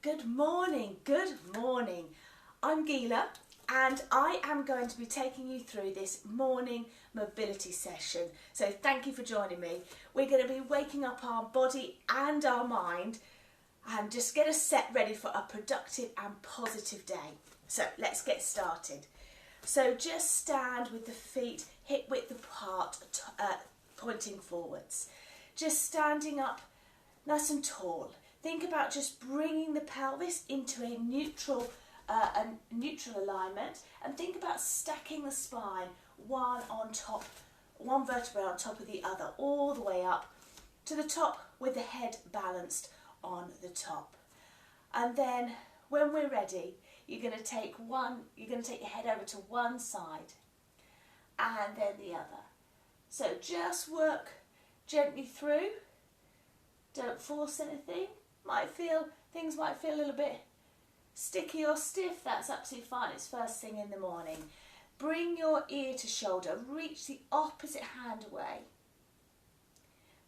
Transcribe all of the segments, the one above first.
Good morning, good morning. I'm Gila and I am going to be taking you through this morning mobility session. So thank you for joining me. We're going to be waking up our body and our mind and just get us set ready for a productive and positive day. So let's get started. So just stand with the feet hip width apart, pointing forwards. Just standing up nice and tall. Think about just bringing the pelvis into a neutral alignment, and think about stacking the spine one vertebra on top of the other, all the way up to the top with the head balanced on the top. And then when we're ready, you're going to take your head over to one side and then the other. So just work gently through. Don't force anything. Things might feel a little bit sticky or stiff. That's absolutely fine. It's first thing in the morning. Bring your ear to shoulder. Reach the opposite hand away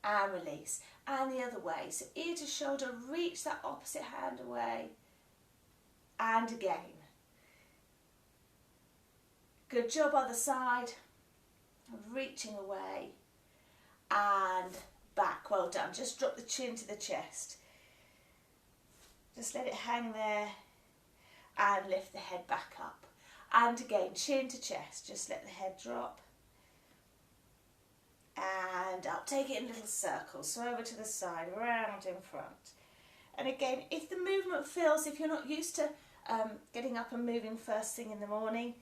and release. And the other way. So ear to shoulder, reach that opposite hand away and again. Good job other side. Reaching away and back. Well done. Just drop the chin to the chest. Just let it hang there and lift the head back up. And again, chin to chest. Just let the head drop and up. Take it in little circles. So over to the side, round in front. And again, if the movement feels, if you're not used to getting up and moving first thing in the morning,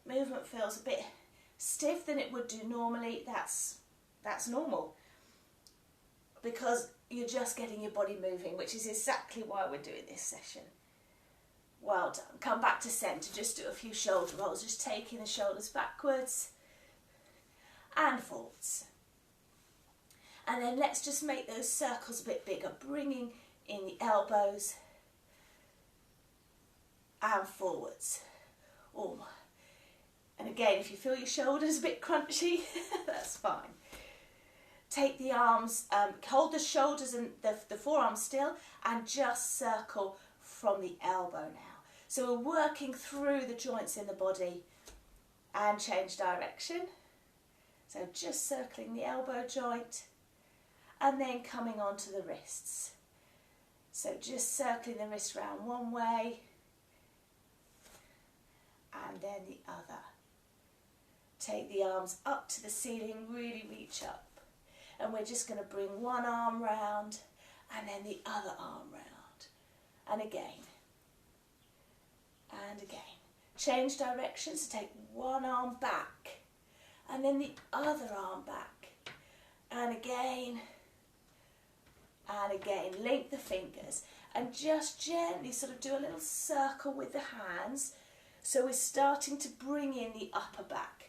movement feels a bit stiff than it would do normally, that's normal, because you're just getting your body moving, which is exactly why we're doing this session. Well done. Come back to centre. Just do a few shoulder rolls, just taking the shoulders backwards and forwards. And then let's just make those circles a bit bigger, bringing in the elbows and forwards. Oh. And again, if you feel your shoulders a bit crunchy, that's fine. Take the arms, hold the shoulders and the forearms still, and just circle from the elbow now. So we're working through the joints in the body and change direction. So just circling the elbow joint and then coming on to the wrists. So just circling the wrist round one way and then the other. Take the arms up to the ceiling, really reach up. And we're just going to bring one arm round and then the other arm round. And again. And again. Change direction, so take one arm back and then the other arm back. And again. And again. Link the fingers and just gently sort of do a little circle with the hands. So we're starting to bring in the upper back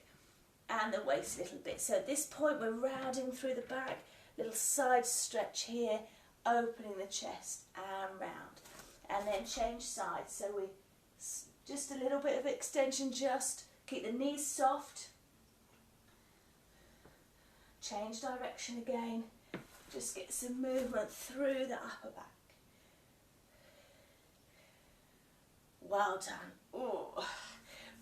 and the waist a little bit. So at this point we're rounding through the back, little side stretch here, opening the chest and round. And then change sides. So we just a little bit of extension, just keep the knees soft. Change direction again. Just get some movement through the upper back. Well done. Ooh.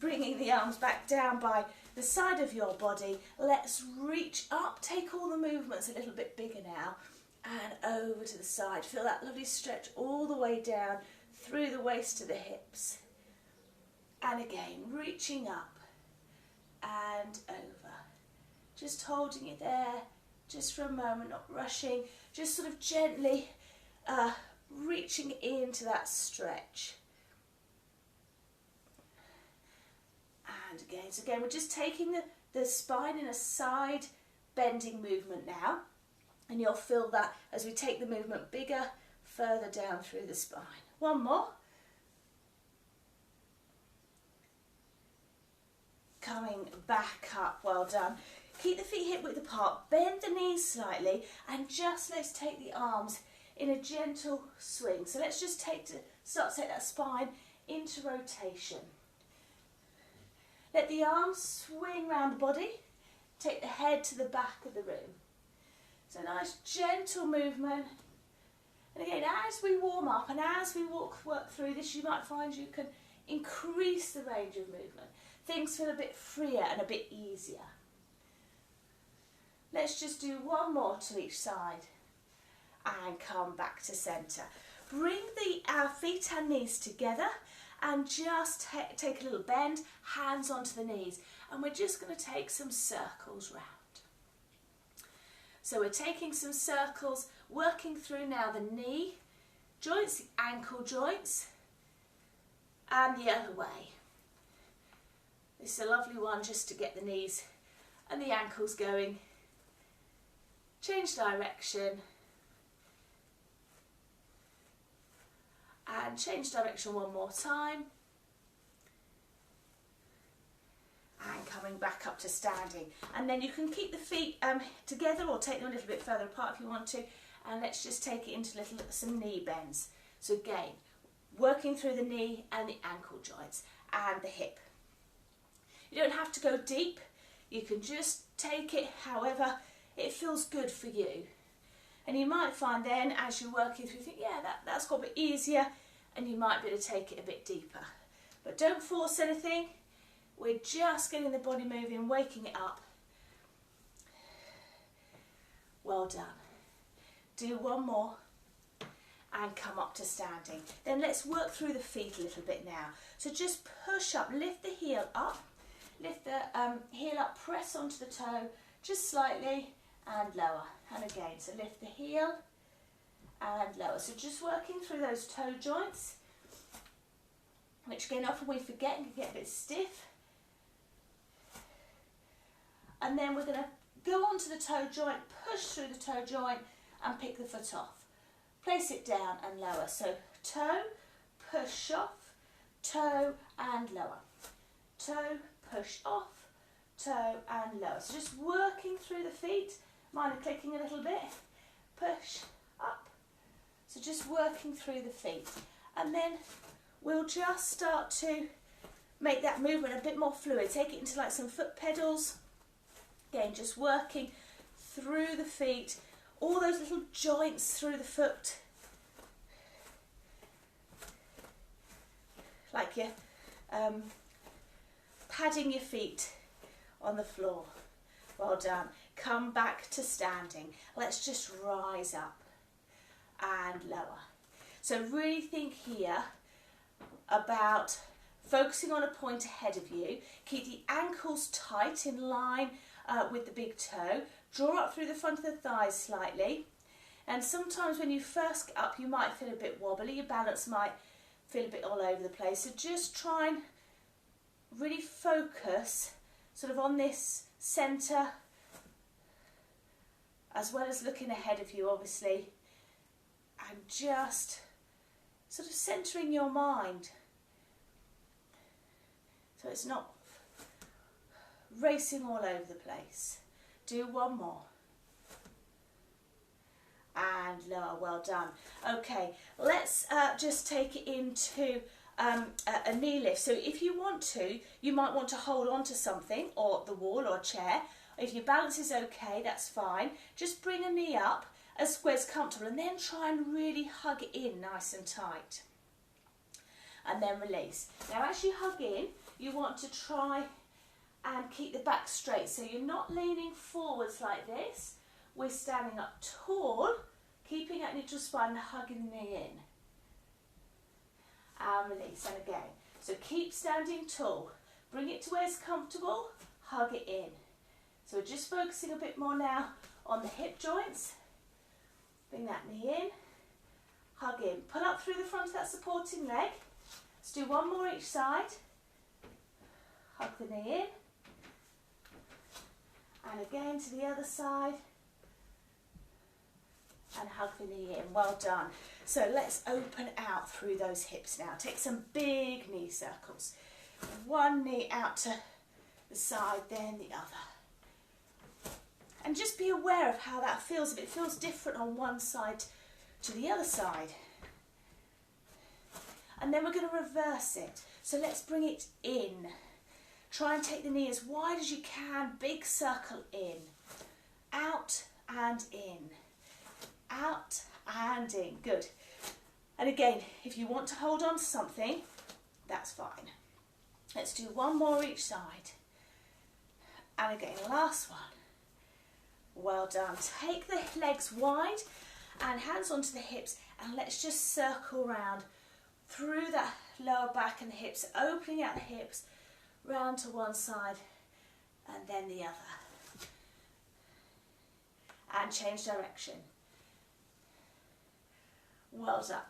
Bringing the arms back down by the side of your body. Let's reach up, take all the movements a little bit bigger now, and over to the side. Feel that lovely stretch all the way down through the waist to the hips. And again, reaching up and over. Just holding it there, just for a moment, not rushing, just sort of gently reaching into that stretch. And again, so again, we're just taking the spine in a side bending movement now. And you'll feel that as we take the movement bigger, further down through the spine. One more. Coming back up, well done. Keep the feet hip width apart, bend the knees slightly, and just let's take the arms in a gentle swing. So let's just start to take that spine into rotation. Let the arms swing round the body. Take the head to the back of the room. So nice gentle movement. And again, as we warm up and as we work through this, you might find you can increase the range of movement. Things feel a bit freer and a bit easier. Let's just do one more to each side and come back to centre. Bring our feet and knees together and just take a little bend, hands onto the knees. And we're just going to take some circles round. So we're taking some circles, working through now the knee joints, the ankle joints, and the other way. This is a lovely one just to get the knees and the ankles going. Change direction. And change direction one more time. And coming back up to standing. And then you can keep the feet together or take them a little bit further apart if you want to. And let's just take it into some knee bends. So again, working through the knee and the ankle joints and the hip. You don't have to go deep. You can just take it however it feels good for you. And you might find then as you're working through, you think, yeah, that's got a bit easier, and you might be able to take it a bit deeper. But don't force anything. We're just getting the body moving, waking it up. Well done. Do one more and come up to standing. Then let's work through the feet a little bit now. So just push up, lift the heel up, lift the heel up, press onto the toe just slightly and lower. And again, so lift the heel and lower. So just working through those toe joints, which again often we forget and can get a bit stiff. And then we're going to go onto the toe joint, push through the toe joint and pick the foot off. Place it down and lower. So toe, push off, toe and lower. Toe, push off, toe and lower. So just working through the feet. Mine are clicking a little bit. Push up. So just working through the feet. And then we'll just start to make that movement a bit more fluid. Take it into like some foot pedals. Again, just working through the feet. All those little joints through the foot. Like you're padding your feet on the floor. Well done. Come back to standing. Let's just rise up and lower. So really think here about focusing on a point ahead of you. Keep the ankles tight in line with the big toe. Draw up through the front of the thighs slightly. And sometimes when you first get up, you might feel a bit wobbly. Your balance might feel a bit all over the place. So just try and really focus sort of on this centre, as well as looking ahead of you, obviously, and just sort of centering your mind so it's not racing all over the place. Do one more. And lower, well done. Okay, let's just take it into a knee lift. So if you want to, you might want to hold on to something, or the wall or a chair. If your balance is okay, that's fine. Just bring a knee up as where it's comfortable and then try and really hug it in nice and tight. And then release. Now as you hug in, you want to try and keep the back straight. So you're not leaning forwards like this. We're standing up tall, keeping that neutral spine and hugging the knee in. And release. And again. So keep standing tall. Bring it to where it's comfortable. Hug it in. So we're just focusing a bit more now on the hip joints. Bring that knee in. Hug in. Pull up through the front of that supporting leg. Let's do one more each side. Hug the knee in. And again to the other side. And hug the knee in. Well done. So let's open out through those hips now. Take some big knee circles. One knee out to the side, then the other. And just be aware of how that feels. If it feels different on one side to the other side. And then we're going to reverse it. So let's bring it in. Try and take the knee as wide as you can. Big circle in. Out and in. Out and in. Good. And again, if you want to hold on to something, that's fine. Let's do one more each side. And again, last one. Well done. Take the legs wide and hands onto the hips, and let's just circle round through that lower back and the hips, opening out the hips, round to one side and then the other. And change direction. Well done.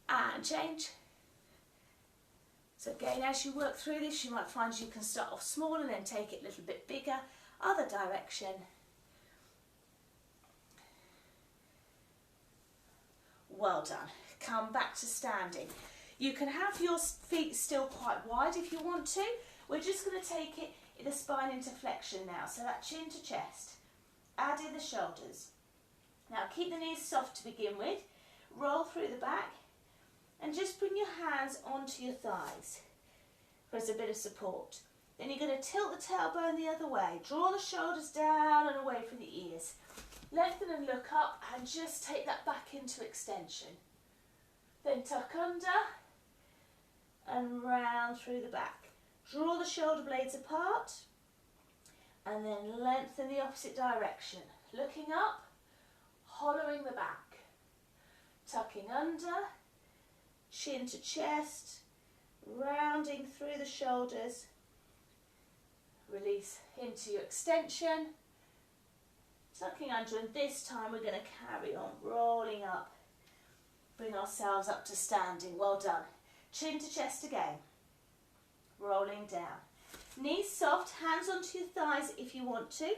And change. So again, as you work through this, you might find you can start off small and then take it a little bit bigger. Other direction. Well done. Come back to standing. You can have your feet still quite wide if you want to. We're just going to take it in the spine into flexion now. So that chin to chest. Add in the shoulders. Now keep the knees soft to begin with. Roll through the back. And just bring your hands onto your thighs as a bit of support. Then you're going to tilt the tailbone the other way. Draw the shoulders down and away from the ears. Lengthen and look up and just take that back into extension. Then tuck under and round through the back. Draw the shoulder blades apart and then lengthen the opposite direction. Looking up, hollowing the back. Tucking under. Chin to chest, rounding through the shoulders, release into your extension, tucking under, and this time we're going to carry on, rolling up, bring ourselves up to standing. Well done. Chin to chest again, rolling down. Knees soft, hands onto your thighs if you want to.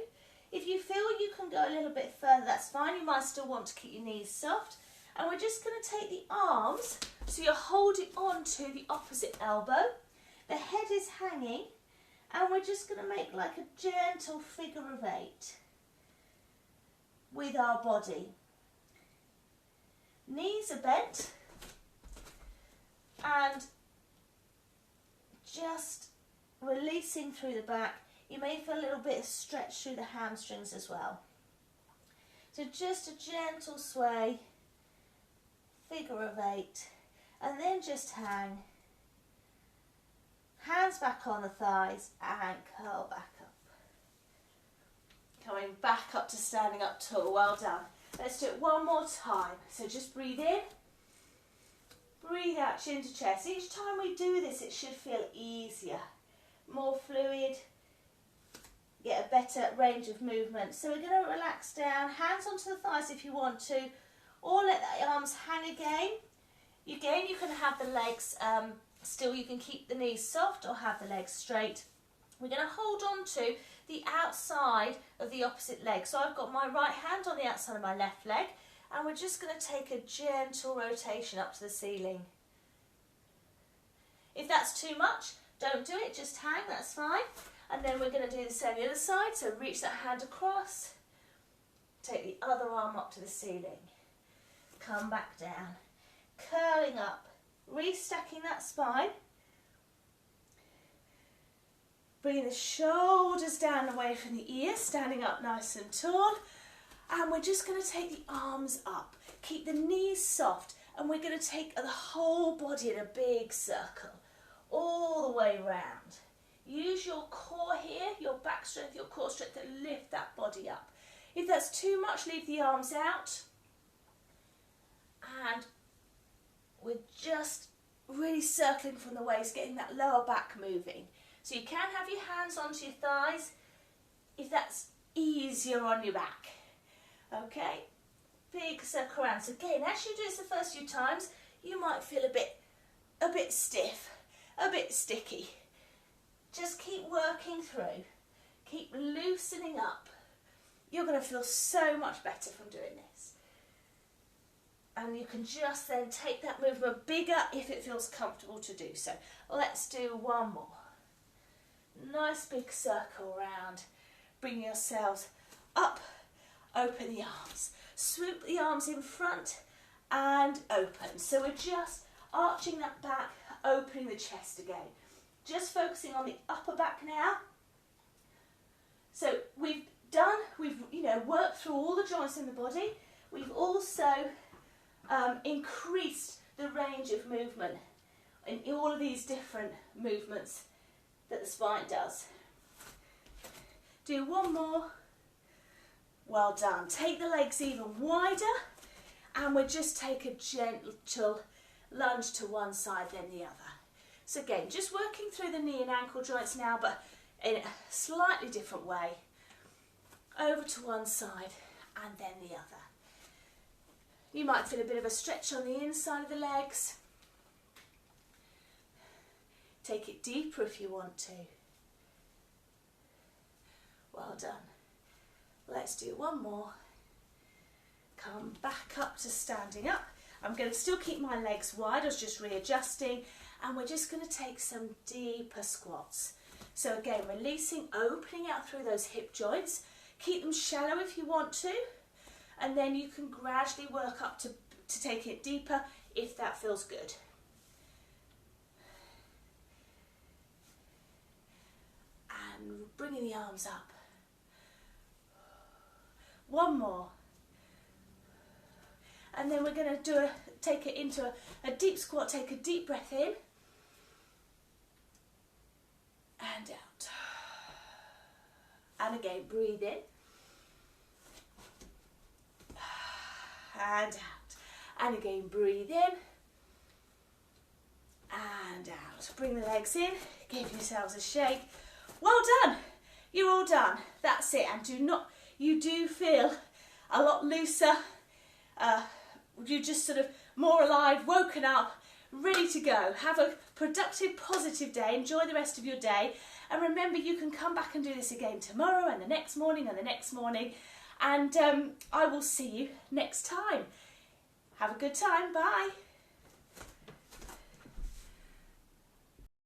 If you feel you can go a little bit further, that's fine. You might still want to keep your knees soft. And we're just going to take the arms, so you're holding on to the opposite elbow. The head is hanging, and we're just going to make like a gentle figure of 8 with our body. Knees are bent, and just releasing through the back. You may feel a little bit of stretch through the hamstrings as well. So just a gentle sway. Figure of 8, and then just hang, hands back on the thighs and curl back up. Coming back up to standing up tall. Well done. Let's do it one more time. So just breathe in, breathe out, chin to chest. Each time we do this, it should feel easier, more fluid, get a better range of movement. So we're going to relax down, hands onto the thighs if you want to, or let the arms hang again. Again, you can have the legs still, you can keep the knees soft or have the legs straight. We're going to hold on to the outside of the opposite leg. So I've got my right hand on the outside of my left leg, and we're just going to take a gentle rotation up to the ceiling. If that's too much, don't do it, just hang, that's fine. And then we're going to do the same on the other side. So reach that hand across, take the other arm up to the ceiling. Come back down, curling up, restacking that spine, bringing the shoulders down away from the ears, standing up nice and tall, and we're just going to take the arms up, keep the knees soft, and we're going to take the whole body in a big circle, all the way round. Use your core here, your back strength, your core strength to lift that body up. If that's too much, leave the arms out. And we're just really circling from the waist, getting that lower back moving. So you can have your hands onto your thighs if that's easier on your back. Okay, big circle around. So again, as you do this the first few times, you might feel a bit stiff, a bit sticky. Just keep working through, keep loosening up. You're going to feel so much better from doing this. And you can just then take that movement bigger if it feels comfortable to do so. Let's do one more. Nice big circle round. Bring yourselves up, open the arms. Swoop the arms in front and open. So we're just arching that back, opening the chest again. Just focusing on the upper back now. So we've done, we've worked through all the joints in the body. We've also increased the range of movement in all of these different movements that the spine does. Do one more. Well done. Take the legs even wider, and we'll just take a gentle lunge to one side then the other. So again, just working through the knee and ankle joints now, but in a slightly different way. Over to one side and then the other. You might feel a bit of a stretch on the inside of the legs. Take it deeper if you want to. Well done. Let's do one more. Come back up to standing up. I'm going to still keep my legs wide. I was just readjusting, and we're just going to take some deeper squats. So again, releasing, opening out through those hip joints. Keep them shallow if you want to, and then you can gradually work up to take it deeper if that feels good. And bringing the arms up. One more. And then we're going to take it into a deep squat. Take a deep breath in and out. And again, breathe in and out. And again, breathe in and out. Bring the legs in. Give yourselves a shake. Well done. You're all done. That's it. And you do feel a lot looser. You're just sort of more alive, woken up, ready to go. Have a productive, positive day. Enjoy the rest of your day. And remember, you can come back and do this again tomorrow and the next morning and the next morning. And I will see you next time. Have a good time. Bye.